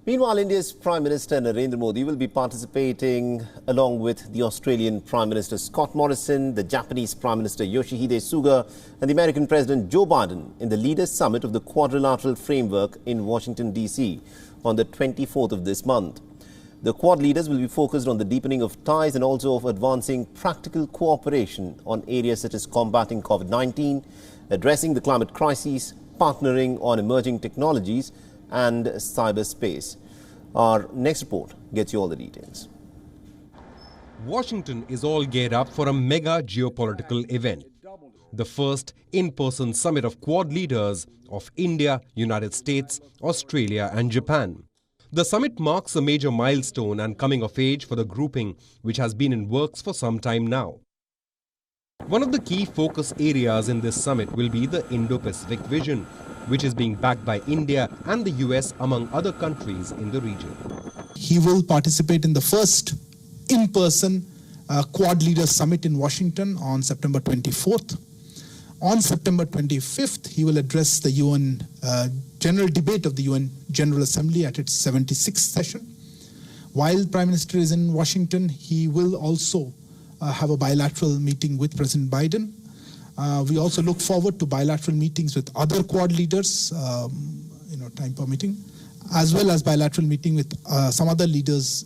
Meanwhile, India's Prime Minister Narendra Modi will be participating along with the Australian Prime Minister Scott Morrison, the Japanese Prime Minister Yoshihide Suga and the American President Joe Biden in the Leaders Summit of the Quadrilateral Framework in Washington, D.C. on the 24th of this month. The Quad leaders will be focused on the deepening of ties and also of advancing practical cooperation on areas such as combating COVID-19, addressing the climate crisis, partnering on emerging technologies and cyberspace. Our next report gets you all the details. Washington is all geared up for a mega geopolitical event. The first in-person summit of Quad leaders of India, United States, Australia and Japan. The summit marks a major milestone and coming of age for the grouping, which has been in works for some time now. One of the key focus areas in this summit will be the Indo-Pacific vision, which is being backed by India and the US among other countries in the region. He will participate in the first in-person Quad Leaders Summit in Washington on September 24th. On September 25th, he will address the UN General Debate of the UN General Assembly at its 76th session. While Prime Minister is in Washington, he will also have a bilateral meeting with President Biden. We also look forward to bilateral meetings with other Quad leaders, time permitting, as well as bilateral meeting with some other leaders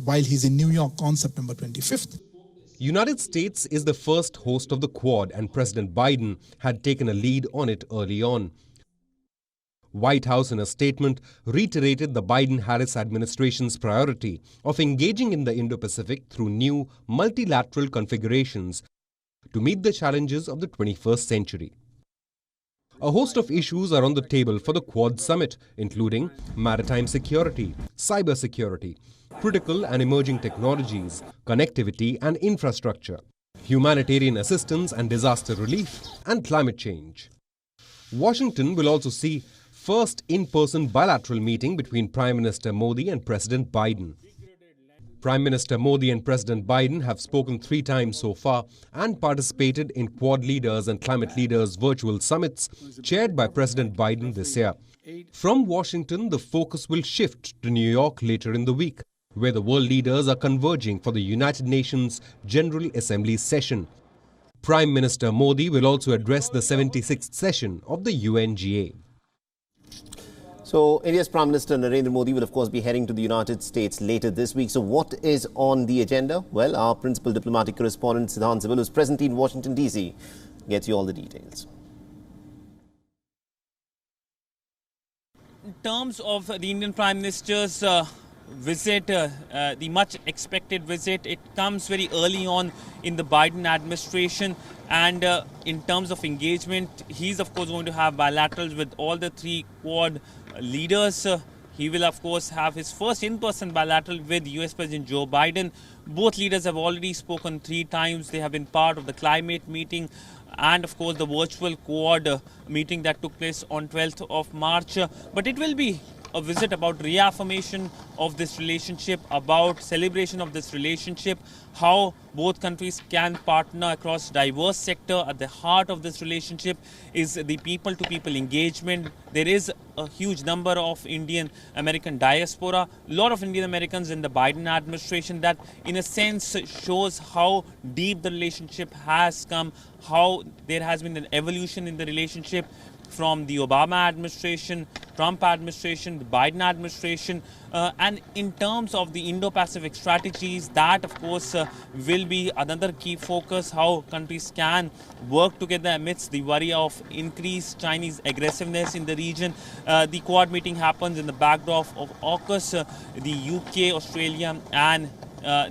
while he's in New York on September 25th. United States is the first host of the Quad and President Biden had taken a lead on it early on. White House in a statement reiterated the Biden-Harris administration's priority of engaging in the Indo-Pacific through new multilateral configurations to meet the challenges of the 21st century. A host of issues are on the table for the Quad summit, including maritime security, cyber security, critical and emerging technologies, connectivity and infrastructure, humanitarian assistance and disaster relief, and climate change. Washington will also see first in-person bilateral meeting between Prime Minister Modi and President Biden. Prime Minister Modi and President Biden have spoken 3 times so far and participated in Quad leaders and climate leaders virtual summits chaired by President Biden this year. From Washington, the focus will shift to New York later in the week, where the world leaders are converging for the United Nations General Assembly session. Prime Minister Modi will also address the 76th session of the UNGA. So, India's Prime Minister Narendra Modi will, of course, be heading to the United States later this week. So, what is on the agenda? Well, our principal diplomatic correspondent, Siddhant Sibal, who's presently in Washington, D.C., gets you all the details. In terms of the Indian Prime Minister's visit, the much expected visit, it comes very early on in the Biden administration. And in terms of engagement, he's of course going to have bilaterals with all the 3 Quad leaders. He will of course have his first in-person bilateral with US President Joe Biden. Both leaders have already spoken 3 times. They have been part of the climate meeting and of course the virtual Quad meeting that took place on 12th of March. But it will be a visit about reaffirmation of this relationship, about celebration of this relationship, how both countries can partner across diverse sector. At the heart of this relationship is the people-to-people engagement. There is a huge number of Indian-American diaspora, a lot of Indian Americans in the Biden administration. That in a sense shows how deep the relationship has come, how there has been an evolution in the relationship from the Obama administration, Trump administration, the Biden administration. And in terms of the Indo-Pacific strategies, that of course will be another key focus, how countries can work together amidst the worry of increased Chinese aggressiveness in the region. The Quad meeting happens in the backdrop of AUKUS, the UK, Australia and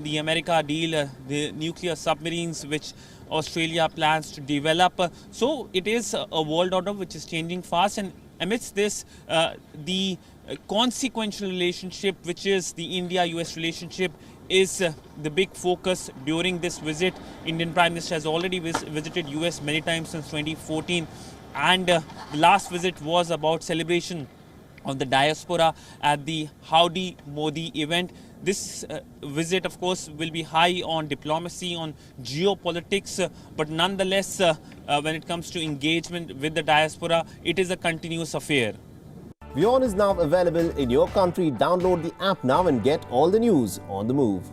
the America deal, the nuclear submarines which Australia plans to develop. So it is a world order which is changing fast, and amidst this, the consequential relationship, which is the India-US relationship, is the big focus during this visit. Indian Prime Minister has already visited US many times since 2014, and the last visit was about celebration of the diaspora at the Howdy Modi event. This visit, of course, will be high on diplomacy, on geopolitics, but nonetheless, when it comes to engagement with the diaspora, it is a continuous affair. WION is now available in your country. Download the app now and get all the news on the move.